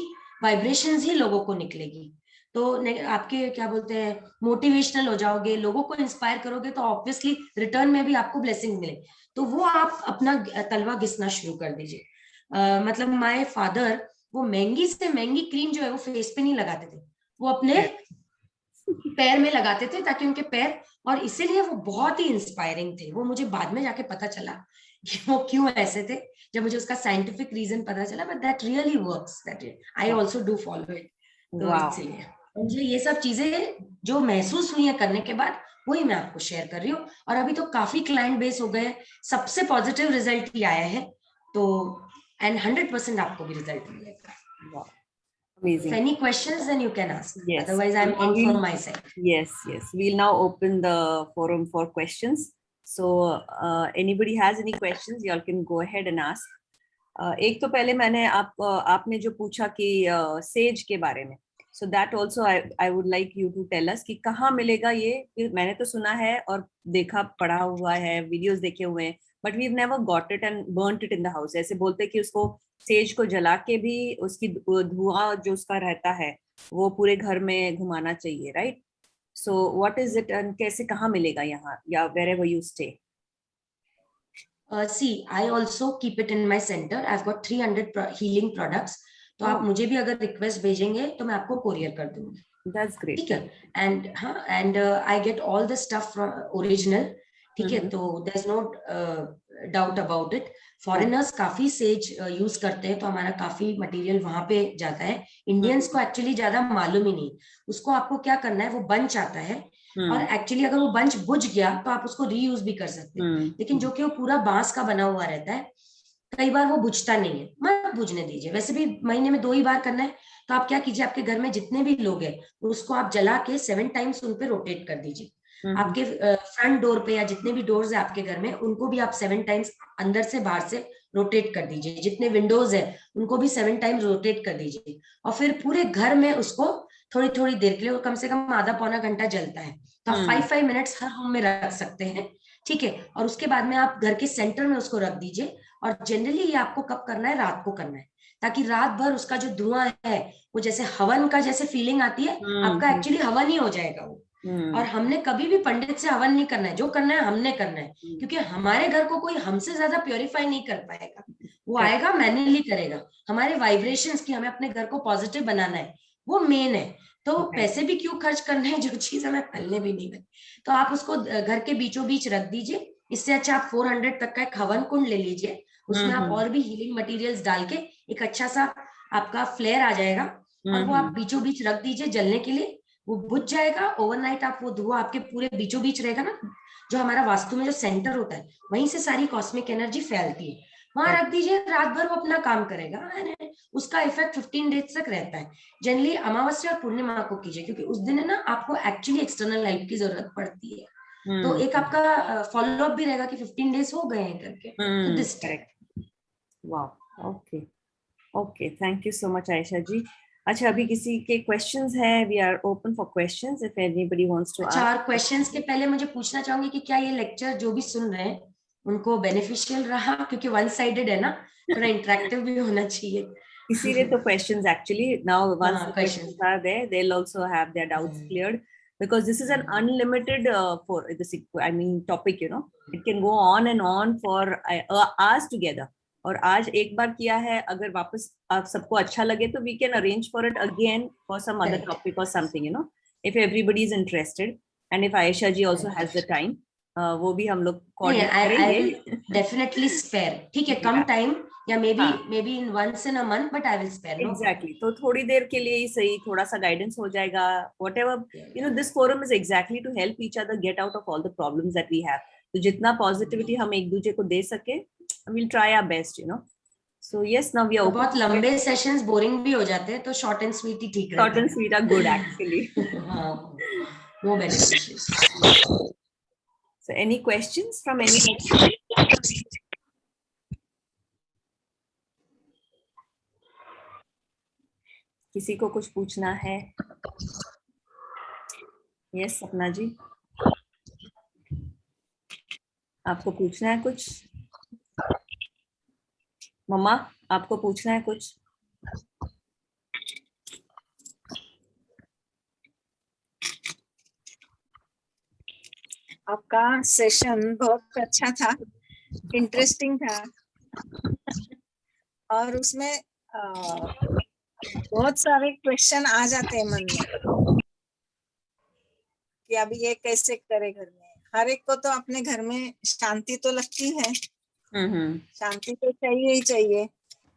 वाइब्रेशंस ही लोगों को निकलेगी। तो आपके क्या बोलते हैं, मोटिवेशनल हो जाओगे, लोगों को इंस्पायर करोगे, तो ऑब्वियसली रिटर्न में भी आपको ब्लेसिंग मिले। तो वो आप अपना तलवा घिसना शुरू कर दीजिए। मतलब माय फादर, वो महंगी से महंगी क्रीम जो है वो फेस पे नहीं लगाते थे, वो अपने पैर में लगाते थे, ताकि उनके पैर, और इसीलिए वो बहुत ही इंस्पायरिंग थे। वो मुझे बाद में जाके पता चला कि वो क्यों ऐसे थे, जब मुझे उसका साइंटिफिक रीजन पता चला, but that really works, that I also do follow it. तो इसीलिए मुझे ये सब चीजें जो महसूस हुई है करने के बाद, वही मैं आपको शेयर कर रही हूँ। और अभी तो काफी क्लाइंट बेस हो गए, सबसे पॉजिटिव रिजल्ट ही आया है। तो एंड 100% आपको भी रिजल्ट मिलेगा। Amazing. If any questions, then you can ask. Yes. Otherwise, I'm in for my side. Yes. We'll now open the forum for questions. So, anybody has any questions, y'all can go ahead and ask. एक तो पहले मैंने आपने जो पूछा कि says के बारे में, so that also I would like you to tell us कि कहाँ मिलेगा ये, मैंने तो सुना है और देखा पढ़ा हुआ है, वीडियोस देखे हुए हैं, but we have never got it and burnt it in the house. ऐसे बोलते हैं कि उसको सेज को जला के भी उसकी धुआं जो उसका रहता है वो पूरे घर में घुमाना चाहिए, right? So what is it and कैसे कहाँ मिलेगा यहाँ या wherever you stay? See, I also keep it in my center. I've got 300 healing products. तो आप Oh, मुझे भी अगर रिक्वेस्ट भेजेंगे तो मैं आपको कोरियर कर दूंगी, that's great. ठीक है? एंड हाँ, and I get all the stuff from original, ठीक है? Mm-hmm. तो there is no doubt about it. Okay. Foreigners काफी सेज यूज करते हैं, तो हमारा काफी मटेरियल वहां पे जाता है। Indians Mm-hmm. को एक्चुअली ज्यादा मालूम ही नहीं। उसको आपको क्या करना है, वो बंच आता है, और Mm-hmm. एक्चुअली अगर वो बंच बुझ गया तो आप उसको रीयूज भी कर सकते हैं। लेकिन Mm-hmm. जो कि वो पूरा बांस का बना हुआ रहता है, कई बार वो बुझता नहीं है, मत बुझने दीजिए। वैसे भी महीने में 2 ही बार करना है, तो आप क्या कीजिए, आपके घर में जितने भी लोग हैं उसको आप जला के 7 टाइम्स उन पे रोटेट कर दीजिए। Mm-hmm. आपके फ्रंट डोर पे या जितने भी डोर्स है आपके घर में, उनको भी आप 7 टाइम्स अंदर से बाहर से रोटेट कर दीजिए। जितने विंडोज है उनको भी 7 टाइम्स रोटेट कर दीजिए, और फिर पूरे घर में उसको थोड़ी थोड़ी देर के लिए, कम से कम आधा पौना घंटा जलता है, तो आप 5 मिनट्स हर रूम में रख सकते हैं, ठीक है? और उसके बाद में आप घर के सेंटर में उसको रख दीजिए। और जनरली ये आपको कब करना है, रात को करना है, ताकि रात भर उसका जो धुआं है वो जैसे हवन का जैसे फीलिंग आती है, आपका Mm-hmm. एक्चुअली हवन ही हो जाएगा वो। और Mm-hmm. हमने कभी भी पंडित से हवन नहीं करना है, जो करना है हमने करना है, क्योंकि हमारे घर को कोई हमसे ज्यादा प्योरीफाई नहीं कर पाएगा। वो Correct. आएगा मैन्युअली करेगा। हमारे वाइब्रेशंस की, हमें अपने घर को पॉजिटिव बनाना है, वो मेन है। तो Right. पैसे भी क्यों खर्च करने हैं जो चीज हमें फैलने भी नहीं है। तो आप उसको घर के बीचों बीच रख दीजिए। इससे अच्छा आप 400 तक का एक हवन कुंड ले लीजिए, उसमें आप Mm-hmm. और भी हीलिंग मटेरियल्स डाल के एक अच्छा सा आपका फ्लेयर आ जाएगा, और वो आप Mm-hmm. बीचों बीच रख दीजिए जलने के लिए। वो बुझ जाएगा ओवरनाइट। आप वो धुआं आपके पूरे बीचों बीच रहेगा ना, जो हमारा वास्तु में जो सेंटर होता है, वहीं से सारी कॉस्मिक एनर्जी फैलती है। वहां Correct. रख दीजिए, रात भर वो अपना काम करेगा, and उसका इफेक्ट 15 डेज तक रहता है। जनरली अमावस्या और पूर्णिमा को कीजिए, क्योंकि उस दिन है ना आपको एक्चुअली एक्सटर्नल लाइट की जरूरत पड़ती है। तो एक Mm-hmm. आपका फॉलो अप भी रहेगा कि 15 डेज हो गए हैं करके, तो Mm-hmm. This type. Correct. Wow. Okay. Okay. Thank you so much Ayesha ji. अच्छा, अभी किसी के क्वेश्चंस है? We are open for questions if anybody wants to अच्छा, और आस्क। क्वेश्चंस के पहले मुझे पूछना चाहूंगी कि क्या ये लेक्चर जो भी सुन रहे हैं उनको बेनिफिशियल रहा, क्योंकि वन साइडेड है ना, थोड़ा इंटरेक्टिव भी होना चाहिए। इसीलिए तो क्वेश्चंस एक्चुअली नाउ वंस हाँ, the questions. Questions are there they will also have their doubts cleared because this is an unlimited for this, I mean topic, you know, it can go on for hours together. और आज एक बार किया है, अगर वापस आप सबको अच्छा लगे तो we can arrange for it again for some other correct, topic or something, you know, if everybody is interested and if Aisha ji also has the correct. time, वो भी हम लोग नहीं, coordinate आई करेंगे। विल डेफिनेटली स्पेयर, ठीक है? कम Yeah. Time, या हाँ, maybe in once in a month, but I will spare, no exactly तो थोड़ी देर के लिए ही सही, थोड़ा सा गाइडेंस हो जाएगा, whatever, you know, problem. This forum is exactly to help each other get out of all the problems that we have. तो जितना पॉजिटिविटी हम एक दूसरे को दे सके, will try our best, you know. So yes, now we are और open बहुत फॉर लंबे सेशंस बोरिंग भी हो जाते हैं, तो शॉर्ट एंड स्वीट ही ठीक शॉर्ट रहता and sweet are good actually. है। हाँ, वो beneficial. So any questions from any? किसी को कुछ पूछना है? यस सपना जी, आपको पूछना है कुछ? मम्मा, आपको पूछना है कुछ? आपका सेशन बहुत अच्छा था, इंटरेस्टिंग था, और उसमें बहुत सारे क्वेश्चन आ जाते हैं मन में कि अभी ये कैसे करे घर में। हर एक को तो अपने घर में शांति तो लगती है, शांति तो चाहिए ही चाहिए।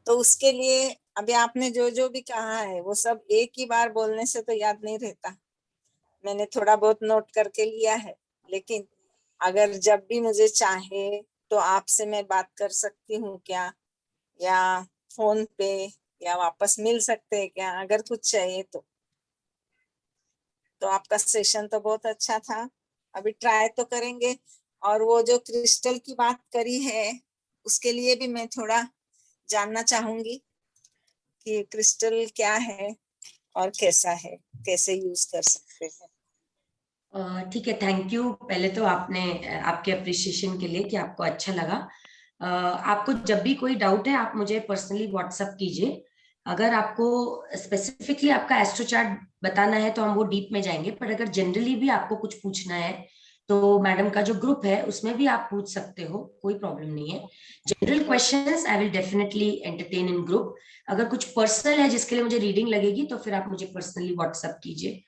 तो उसके लिए अभी आपने जो जो भी कहा है वो सब एक ही बार बोलने से तो याद नहीं रहता। मैंने थोड़ा बहुत नोट करके लिया है, लेकिन अगर जब भी मुझे चाहे तो आपसे मैं बात कर सकती हूँ क्या, या फोन पे, या वापस मिल सकते हैं क्या, अगर कुछ चाहिए तो आपका सेशन तो बहुत अच्छा था। अभी ट्राई तो करेंगे। और वो जो क्रिस्टल की बात करी है उसके लिए भी मैं थोड़ा जानना चाहूंगी कि क्रिस्टल क्या है और कैसा है, कैसे यूज कर सकते हैं। ठीक है, थैंक यू। पहले तो आपके अप्रिशिएशन के लिए कि आपको अच्छा लगा। आपको जब भी कोई डाउट है आप मुझे पर्सनली व्हाट्सअप कीजिए। अगर आपको स्पेसिफिकली आपका एस्ट्रो चार्ट बताना है तो हम वो डीप में जाएंगे, पर अगर जनरली भी आपको कुछ पूछना है तो मैडम का जो ग्रुप है उसमें भी आप पूछ सकते हो, कोई प्रॉब्लम नहीं है। General questions I will definitely entertain in group. अगर कुछ पर्सनल है जिसके लिए मुझे रीडिंग लगेगी तो फिर आप मुझे पर्सनली व्हाट्सअप कीजिए।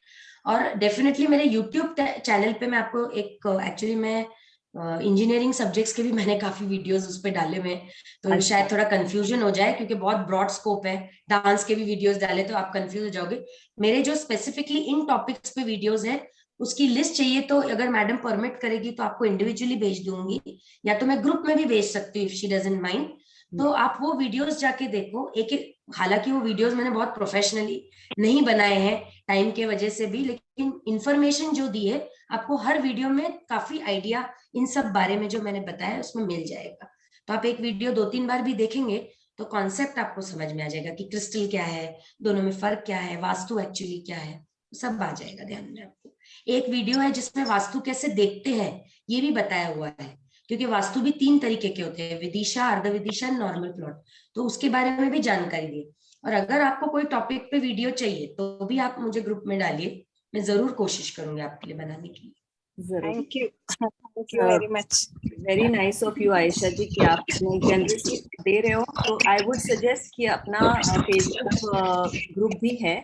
और डेफिनेटली मेरे यूट्यूब चैनल पे मैं आपको एक, एक्चुअली मैं इंजीनियरिंग सब्जेक्ट्स के भी मैंने काफी वीडियोस उस पे डाले हुए, तो अच्छा। शायद थोड़ा कंफ्यूजन हो जाए क्योंकि बहुत ब्रॉड स्कोप है। डांस के भी वीडियोस डाले तो आप कंफ्यूज हो जाओगे। मेरे जो स्पेसिफिकली इन टॉपिक्स पे वीडियोस है उसकी लिस्ट चाहिए तो अगर मैडम परमिट करेगी तो आपको इंडिविजुअली भेज दूंगी, या तो मैं ग्रुप में भी भेज सकती हूँ इफ शी डजंट माइंड। तो आप वो वीडियोस जाके देखो एक एक। हालांकि वो वीडियोस मैंने बहुत प्रोफेशनली नहीं बनाए हैं टाइम के वजह से भी, लेकिन इंफॉर्मेशन जो दी है आपको हर वीडियो में काफी आइडिया इन सब बारे में जो मैंने बताया उसमें मिल जाएगा। तो आप एक वीडियो 2-3 बार भी देखेंगे तो कॉन्सेप्ट आपको समझ में आ जाएगा कि क्रिस्टल क्या है, दोनों में फर्क क्या है, वास्तु एक्चुअली क्या है, सब आ जाएगा ध्यान में आपको। एक वीडियो है जिसमें वास्तु कैसे देखते हैं ये भी बताया हुआ है, क्योंकि वास्तु भी 3 तरीके के होते हैं, विदिशा, अर्धविदिशा, नॉर्मल प्लॉट। तो उसके बारे में भी जानकारी दी। और अगर आपको कोई टॉपिक पे वीडियो चाहिए तो भी आप मुझे ग्रुप में डालिए, मैं जरूर कोशिश करूंगी आपके लिए बनाने की। जरूर। Thank you very much. Very nice of you Ayesha ji कि आप इतने जनरसली दे रहे हो। तो आई वुड सजेस्ट कि अपना फेसबुक ग्रुप भी है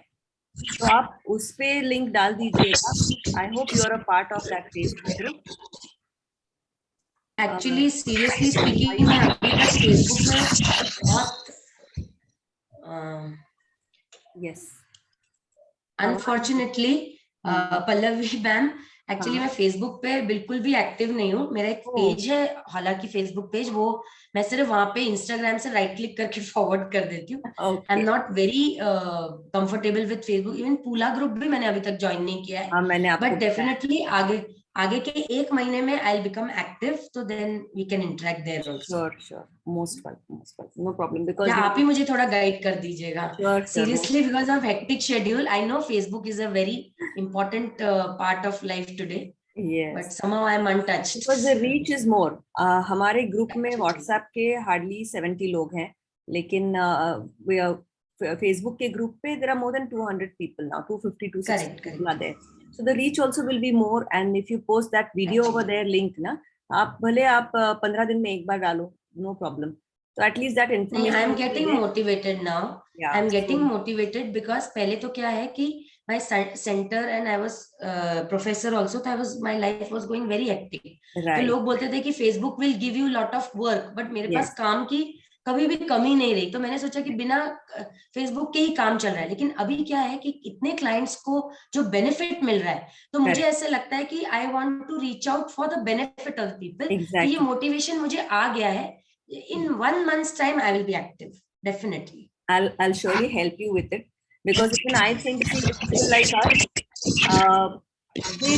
तो आप उस पे लिंक डाल दीजिएगा। I hope you are a part of that Facebook group. Actually seriously speaking मैं अभी तक फेसबुक में बहुत yes unfortunately Pallavi ma'am, actually हाँ। मैं फेसबुक पे बिल्कुल भी एक्टिव नहीं हूँ। मेरा एक पेज है हालांकि फेसबुक पेज, वो मैं सिर्फ वहां पे इंस्टाग्राम से राइट क्लिक करके फॉरवर्ड कर देती हूँ। I am not very comfortable with Facebook. Even पूला ग्रुप भी मैंने अभी तक ज्वाइन नहीं किया है। हाँ, मैंने आपको बट डेफिनेटली आगे आगे के 1 महीने में आई विल बिकम एक्टिव, तो then we can interact there also. Sure most welcome, no problem. या बिकॉज आप ही मुझे थोड़ा गाइड कर दीजिएगा sure seriously, because of hectic schedule. I know Facebook is a very important part of life today, but yes somehow I'm untouched. Because the reach is more. हमारे group में WhatsApp के hardly 70 लोग हैं, लेकिन Facebook के group पे there are more than 200 people now, 250 to 60 Correct, people are correct. there. So the reach also will be more, and if you post that video over there link ना, आप भले आप 15 दिन में एक बार डालो, no problem. So at least that नहीं, information I'm will be getting there. motivated now. Yeah, I'm getting so motivated because पहले तो क्या है कि my center and I was professor also, तो I was, my life was going very hectic. तो right, लोग बोलते थे कि Facebook will give you lot of work, but मेरे पास yes, काम की कभी भी कमी नहीं रही। तो मैंने सोचा कि बिना फेसबुक के ही काम चल रहा है। लेकिन अभी क्या है कि इतने क्लाइंट्स को जो बेनिफिट मिल रहा है, तो मुझे correct, ऐसे लगता है कि I want to reach out for the benefit of people. तो ये exactly. मोटिवेशन मुझे आ गया है। In 1 month's time I will be active, definitely. I'll surely help you with it, because even I think, see, people like us, they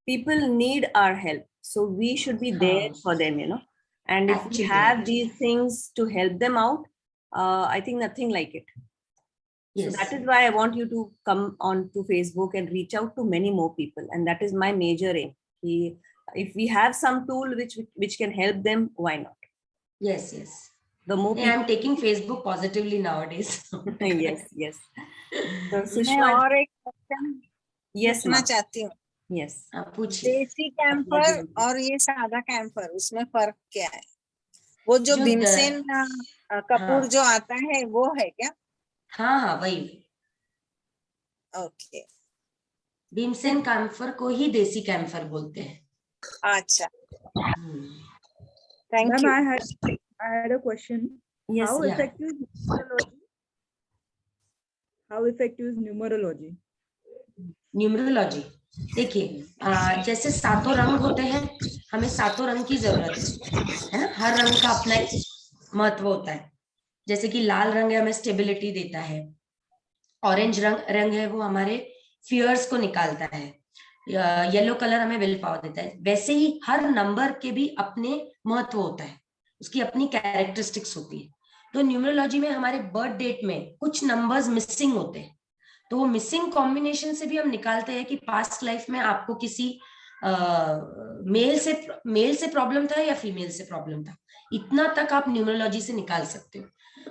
people need our help, so we should be there for them, you know. And if we have these things to help them out, I think nothing like it. So that is why I want you to come on to Facebook and reach out to many more people, and that is my major aim. If we have some tool which can help them, why not? Yes. The more people, I'm taking Facebook positively nowadays. yes. So मैं Sushma, और एक question yes पूछना ma'am, चाहती हूँ। yes. पूछिए। देसी camper और ये सादा कैंपर, उसमें फर्क क्या है? वो जो भीमसेन कपूर जो आता है वो है क्या? हाँ वही। ओके, भीमसेन कैम्फर को ही देसी कैम्फर बोलते हैं। अच्छा, thank Ma'am, you. I had a question. Yes, How yeah. effective is numerology? How effective is numerology? Numerology देखिए, जैसे 7 रंग होते हैं, हमें 7 रंग की जरूरत है ना। हर रंग का अपना एक महत्व होता है। जैसे कि लाल रंग है, हमें स्टेबिलिटी देता है। ऑरेंज रंग है, वो हमारे फियर्स को निकालता है। येलो कलर हमें विल पावर देता है। वैसे ही हर नंबर के भी अपने महत्व होता है। उसकी अपनी कैरेक्टरिस्टिक्स होती है। तो न्यूमरोलॉजी में हमारे बर्थ डेट में कुछ नंबर्स मिसिंग होते हैं, तो वो मिसिंग कॉम्बिनेशन से भी हम निकालते हैं कि पास्ट लाइफ में आपको किसी मेल से प्रॉब्लम था या फीमेल से प्रॉब्लम था, इतना तक आप न्यूमरोलॉजी से निकाल सकते हो।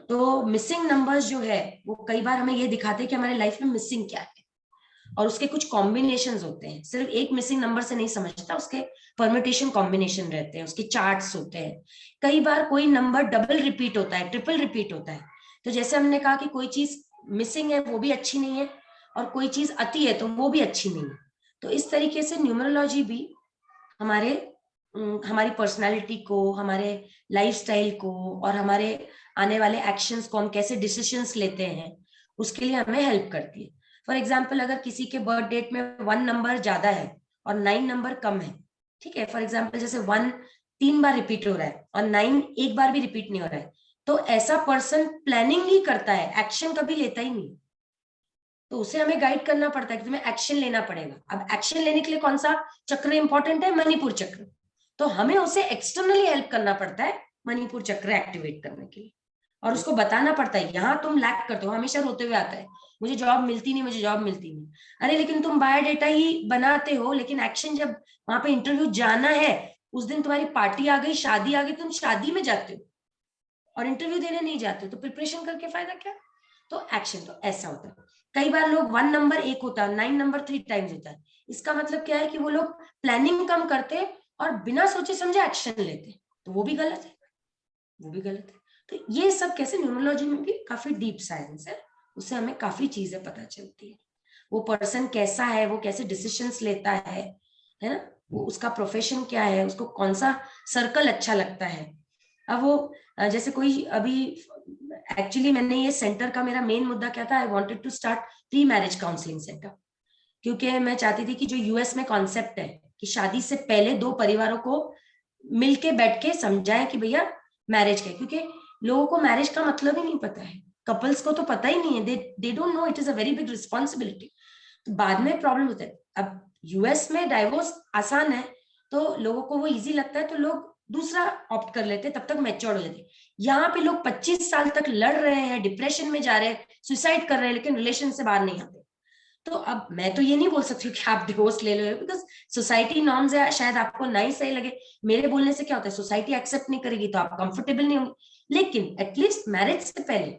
तो मिसिंग नंबर्स जो है वो कई बार हमें ये दिखाते हैं कि हमारे लाइफ में मिसिंग क्या है, और उसके कुछ कॉम्बिनेशंस होते हैं, सिर्फ एक मिसिंग नंबर से नहीं समझता, उसके परम्यूटेशन कॉम्बिनेशन रहते हैं, उसके चार्ट्स होते हैं। कई बार कोई नंबर डबल रिपीट होता है, ट्रिपल रिपीट होता है। तो जैसे हमने कहा कि कोई चीज मिसिंग है वो भी अच्छी नहीं है, और कोई चीज अति है तो वो भी अच्छी नहीं है। तो इस तरीके से न्यूमरोलॉजी भी हमारी पर्सनालिटी को, हमारे लाइफस्टाइल को, और हमारे आने वाले एक्शंस को, हम कैसे डिसीजंस लेते हैं, उसके लिए हमें हेल्प करती है। फॉर एग्जाम्पल, अगर किसी के बर्थ डेट में 1 नंबर ज्यादा है और 9 नंबर कम है, ठीक है, फॉर एग्जाम्पल जैसे 1 3 बार रिपीट हो रहा है और 9 एक बार भी रिपीट नहीं हो रहा है, तो ऐसा पर्सन प्लानिंग ही करता है, एक्शन कभी लेता ही नहीं। तो उसे हमें गाइड करना पड़ता है कि तुम्हें एक्शन लेना पड़ेगा। अब एक्शन लेने के लिए कौन सा चक्र इंपॉर्टेंट है? मणिपुर चक्र। तो हमें उसे एक्सटर्नली हेल्प करना पड़ता है मणिपुर चक्र एक्टिवेट करने के लिए, और उसको बताना पड़ता है यहाँ तुम लैक करते हो। हमेशा रोते हुए आता है, मुझे जॉब मिलती नहीं, मुझे जॉब मिलती नहीं। अरे लेकिन तुम बायोडेटा ही बनाते हो, लेकिन एक्शन जब वहां पे इंटरव्यू जाना है, उस दिन तुम्हारी पार्टी आ गई, शादी आ गई, तुम शादी में जाते हो और इंटरव्यू देने नहीं जाते हो, तो प्रिपरेशन करके फायदा क्या? तो एक्शन तो ऐसा होता है। कई बार लोग 1 नंबर 1 होता है, 9 नंबर 3 टाइम्स होता है। इसका मतलब क्या है कि वो लोग प्लानिंग कम करते और बिना सोचे समझे एक्शन लेते, तो वो भी गलत है, वो भी गलत है। तो ये सब कैसे न्यूमरोलॉजी में भी काफी डीप साइंस है, उससे हमें काफी चीजें पता चलती है। वो पर्सन कैसा है, वो कैसे डिसीजंस लेता है ना, वो उसका प्रोफेशन क्या है, उसको कौन सा सर्कल अच्छा लगता है। अब वो जैसे कोई अभी, एक्चुअली मैंने ये सेंटर का मेरा मेन मुद्दा क्या था, I wanted to start pre marriage counselling centre, क्योंकि मैं चाहती थी कि जो यूएस में कॉन्सेप्ट है कि शादी से पहले 2 परिवारों को मिलके बैठ के समझाएं कि भैया मैरिज क्या है, क्योंकि लोगों को मैरिज का मतलब ही नहीं पता है, कपल्स को तो पता ही नहीं है, they don't know it is a very big responsibility. तो बाद में प्रॉब्लम होता है। अब यूएस में डाइवोर्स आसान है, तो लोगों को वो इजी लगता है, तो लोग दूसरा ऑप्ट कर लेते, तब तक मैच्योर हो जाते। यहाँ पे लोग 25 साल तक लड़ रहे हैं, डिप्रेशन में जा रहे हैं, सुसाइड कर रहे हैं, लेकिन रिलेशन से बाहर नहीं आते। तो अब मैं तो ये नहीं बोल सकती कि आप डिवोर्स ले लो, बिकॉज सोसाइटी नॉर्म्स है, शायद आपको नहीं सही लगे। मेरे बोलने से क्या होता है, सोसाइटी एक्सेप्ट नहीं करेगी तो आप कंफर्टेबल नहीं होंगे, लेकिन एटलीस्ट मैरिज से पहले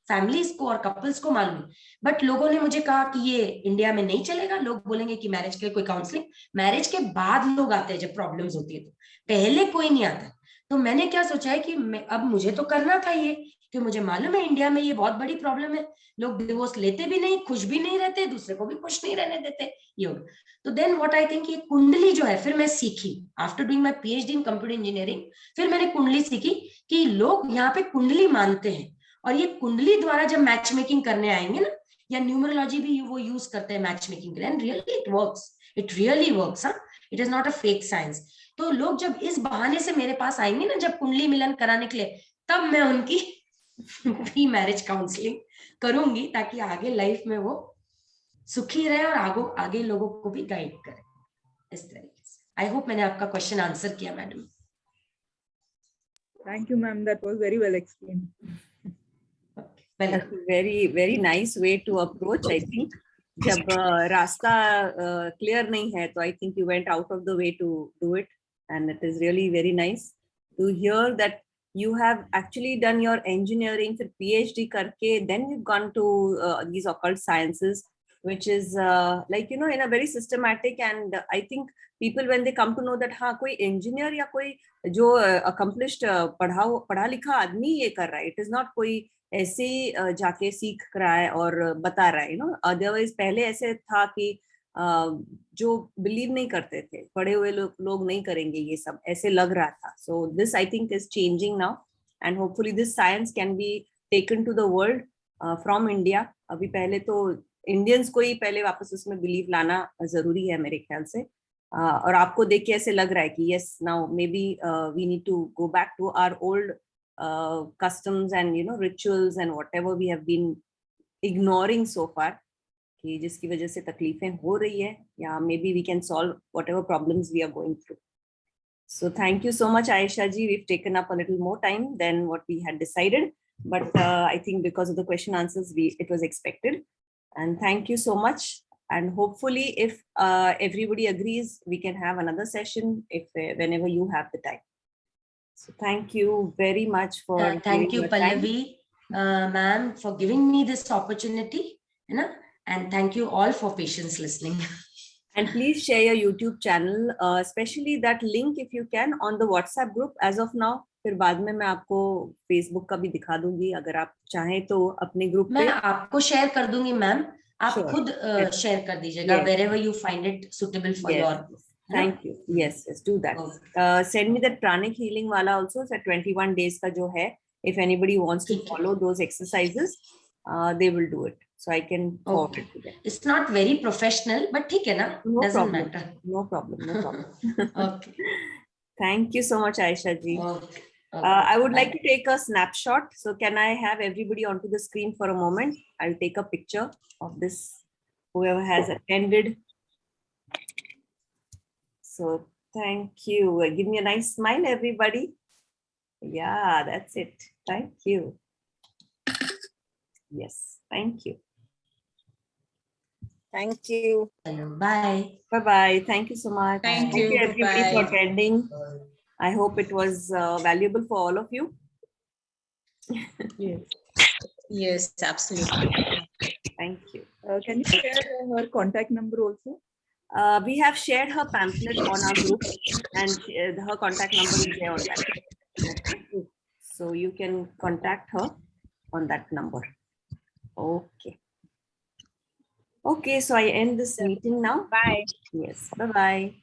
फैमिलीज को और कपल्स को मालूम है। बट लोगों ने मुझे कहा कि ये इंडिया में नहीं चलेगा, लोग बोलेंगे कि मैरिज के लिए कोई काउंसलिंग, मैरिज के बाद लोग आते हैं जब प्रॉब्लम्स होती है, तो पहले कोई नहीं आता। तो मैंने क्या सोचा है कि अब मुझे तो करना था ये, कि मुझे मालूम है इंडिया में ये बहुत बड़ी प्रॉब्लम है, लोग डिवोर्स लेते भी नहीं, खुश भी नहीं रहते, दूसरे को भी खुश नहीं रहने देते ये। तो देन व्हाट आई थिंक, ये कुंडली जो है, फिर मैं सीखी after doing my PhD in computer engineering, फिर मैंने कुंडली सीखी कि लोग यहाँ पे कुंडली मानते हैं, और ये कुंडली द्वारा जब मैच मेकिंग करने आएंगे ना, या न्यूमरोलॉजी भी वो यूज करते हैं मैच मेकिंग के लिए, and really it works, it really works, it is not a fake science. तो लोग जब इस बहाने से मेरे पास आएंगे ना, जब कुंडली मिलन कराने के लिए, तब मैं उनकी प्री मैरिज काउंसलिंग करूंगी, ताकि आगे लाइफ में वो सुखी रहे और आगे लोगों को भी गाइड करे इस तरीके से। आई होप मैंने आपका क्वेश्चन आंसर किया madam. Thank you, ma'am. That was very well explained. That's a very, very nice way to approach, I think. जब रास्ता clear नहीं है, तो I think you went out of the way to do it, and it is really very nice to hear that you have actually done your engineering, फिर PhD करके, then you've gone to these occult sciences, which is like, you know, in a very systematic, and I think people when they come to know that हाँ कोई engineer या कोई जो accomplished पढ़ा लिखा आदमी ये कर रहा है, it is not कोई ऐसे जाके सीख रहा है और बता रहा है, यू नो। अदरवाइज पहले ऐसे था कि जो बिलीव नहीं करते थे, पढ़े हुए लोग नहीं करेंगे ये सब, ऐसे लग रहा था। So this I think is changing now, and hopefully this science can be taken to the world from India. अभी पहले तो इंडियंस को ही पहले वापस उसमें बिलीव लाना जरूरी है मेरे ख्याल से। और आपको देख के ऐसे लग रहा है कि yes, now maybe we need to go back to our old customs and, you know, rituals and whatever we have been ignoring so far, कि जिसकी वजह से तकलीफें हो रही है, या maybe we can solve whatever problems we are going through. So thank you so much, Aisha ji. We've taken up a little more time than what we had decided, but I think because of the question answers, it was expected. And thank you so much. And hopefully, if everybody agrees, we can have another session whenever you have the time. So thank you very much for thank you, giving your time. Pallavi, ma'am, for giving me this opportunity, and thank you all for patience listening. And please share your YouTube channel, especially that link if you can on the WhatsApp group as of now. फिर बाद में मैं आपको Facebook का भी दिखा दूंगी अगर आप चाहें तो अपने ग्रुप पे। मैं आपको शेयर कर दूंगी मैम, आप Sure. खुद शेयर कर दीजिएगा Yes. wherever you find it suitable for Yes. your. Thank you. Yes, do that. Okay. Send me that pranic healing wala also. So 21 days का जो है, if anybody wants to ठीक है। follow those exercises, they will do it. So I can forward it to them. It's not very professional, but ठीक है ना? No Doesn't problem. matter. No problem. No problem. Okay. Thank you so much, Aisha ji. Okay. I would like to take a snapshot. So can I have everybody onto the screen for a moment? I'll take a picture of this, whoever has attended. So thank you. Give me a nice smile, everybody. Yeah, that's it. Thank you. Yes, thank you. Thank you. Bye. Bye-bye. Thank you so much. Thank you you. everybody for Bye. attending. I hope it was valuable for all of you. Yes. Yes, absolutely. Thank you. Can you share her contact number also? We have shared her pamphlet on our group, and her contact number is there on that. Okay. So you can contact her on that number. Okay. Okay, so I end this meeting now. Bye. Yes. Bye-bye.